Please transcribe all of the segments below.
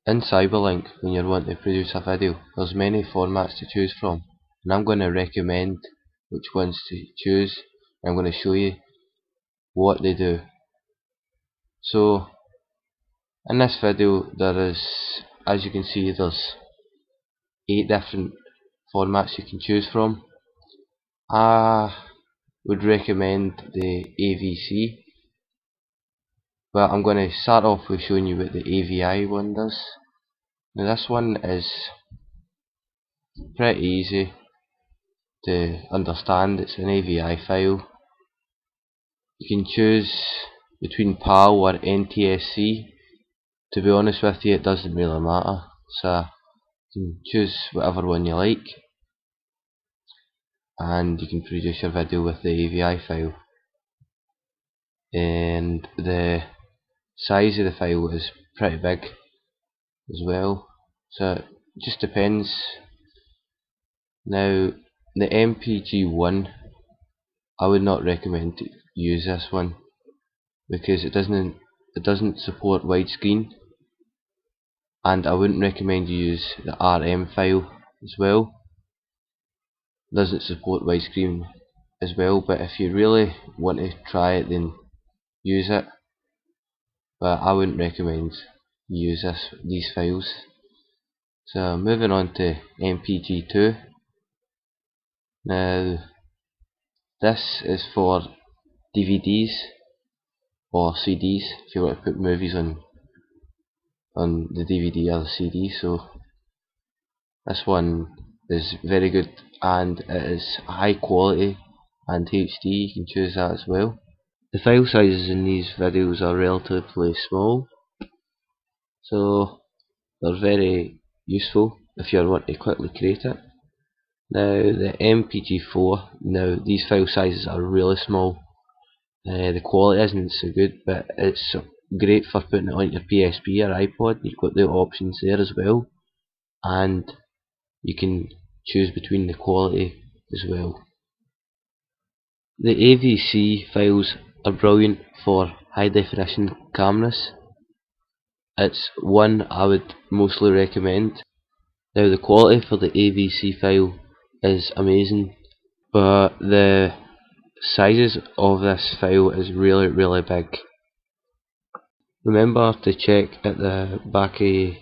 In CyberLink, when you're wanting to produce a video, there's many formats to choose from, and I'm going to recommend which ones to choose. I'm going to show you what they do. So in this video there is, as you can see, there's 8 different formats you can choose from. I would recommend the AVC, but I'm going to start off with showing you what the AVI one does. Now this one is pretty easy to understand. It's an AVI file. You can choose between PAL or NTSC. To be honest with you, it doesn't really matter, so you can choose whatever one you like, and you can produce your video with the AVI file. And the size of the file is pretty big as well, so it just depends. Now the MPG one, I would not recommend to use this one because it doesn't support widescreen, and I wouldn't recommend you use the RM file as well. It doesn't support widescreen as well, but if you really want to try it, then use it, but I wouldn't recommend you use these files. So moving on to MPG2. Now this is for DVDs or CDs, if you want to put movies on the DVD or the CD. So this one is very good, and it is high quality and HD. You can choose that as well. The file sizes in these videos are relatively small, so they're very useful if you want to quickly create it. Now the MPG4, now these file sizes are really small. The quality isn't so good, but it's great for putting it on your PSP or iPod. You've got the options there as well, and you can choose between the quality as well. The AVC files are brilliant for high definition cameras. It's one I would mostly recommend. Now the quality for the AVC file is amazing, but the sizes of this file is really big. Remember to check at the back of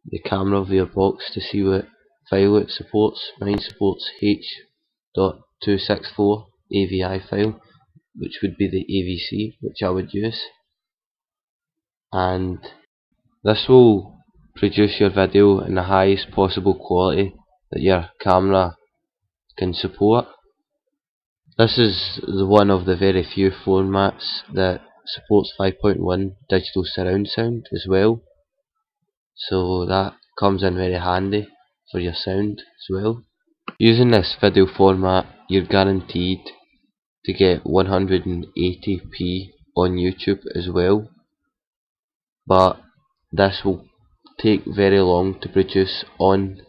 the camera of your box to see what file it supports. Mine supports H.264 AVI file, which would be the AVC, which I would use, and this will produce your video in the highest possible quality that your camera can support. This is one of the very few formats that supports 5.1 digital surround sound as well, so that comes in very handy for your sound as well. Using this video format, you're guaranteed to get 180p on YouTube as well, but this will take very long to produce on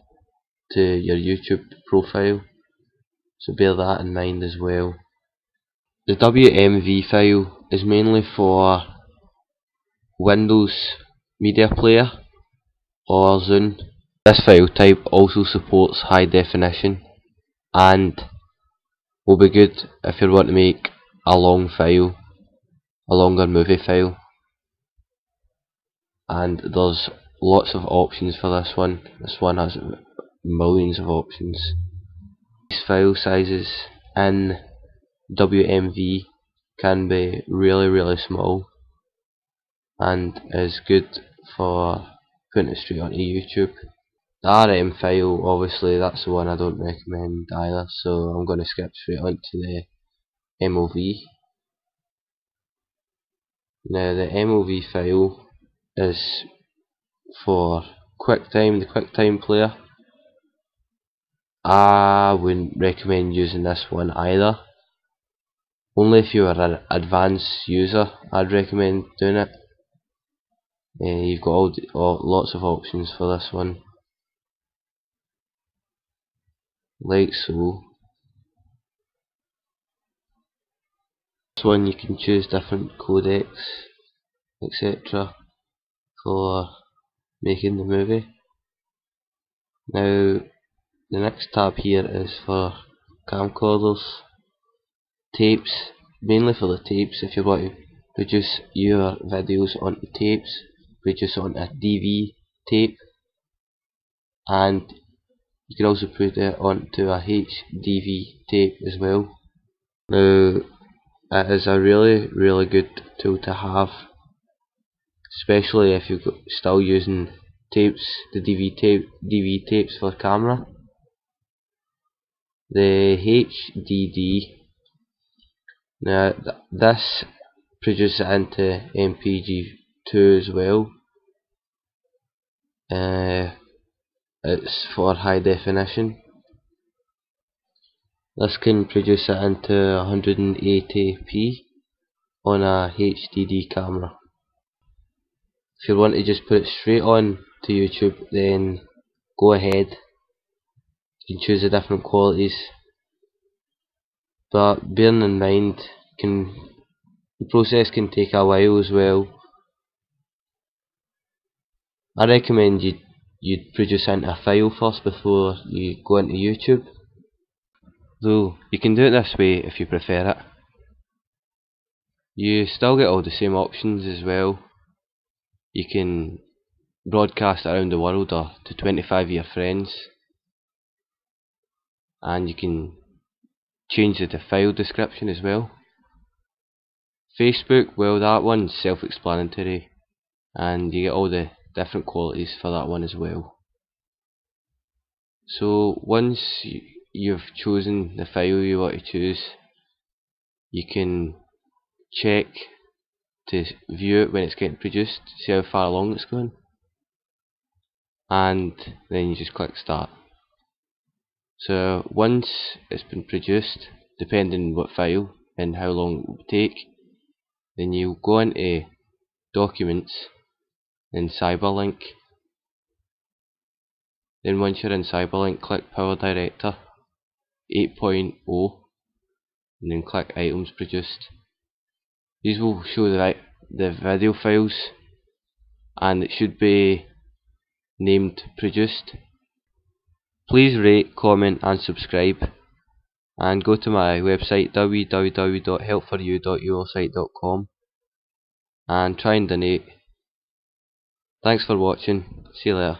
to your YouTube profile, so bear that in mind as well. The WMV file is mainly for Windows Media Player or Zune. This file type also supports high definition and will be good if you want to make a long file, a longer movie file, and there's lots of options for this one. This one has millions of options. These file sizes in WMV can be really small and is good for putting it straight onto YouTube. The RM file, obviously that's the one I don't recommend either, so I'm going to skip straight onto the MOV. Now the MOV file is for QuickTime, the QuickTime player. I wouldn't recommend using this one either. Only if you are an advanced user I'd recommend doing it. You've got lots of options for this one, like so. This one you can choose different codecs, etc. for making the movie. Now the next tab here is for camcorders, tapes, mainly for the tapes. If you want to produce your videos onto tapes, produce on a DV tape, and you can also put it onto a HDV tape as well. Now it is a really good tool to have, especially if you're still using tapes, the DV tapes for camera. The HDD, now this produces it into MPG2 as well. It's for high definition. This can produce it into 180p on a HDD camera. If you want to just put it straight on to YouTube, then go ahead. You can choose the different qualities, but bearing in mind the process can take a while as well. I recommend you produce into a file first before you go into YouTube, though you can do it this way if you prefer it. You still get all the same options as well. You can broadcast it around the world or to 25 of your friends, and you can change the file description as well. Facebook, well, that one's self-explanatory, and you get all the different qualities for that one as well. So once you've chosen the file you want to choose, you can check to view it when it's getting produced, see how far along it's going, and then you just click start. So once it's been produced, depending on what file and how long it will take, then you go into documents in CyberLink. Then once you're in CyberLink, click PowerDirector 8.0 and then click items produced. These will show the video files, and it should be named produced. Please rate, comment and subscribe, and go to my website www.helpfouryou.com and try and donate. Thanks for watching. See you later.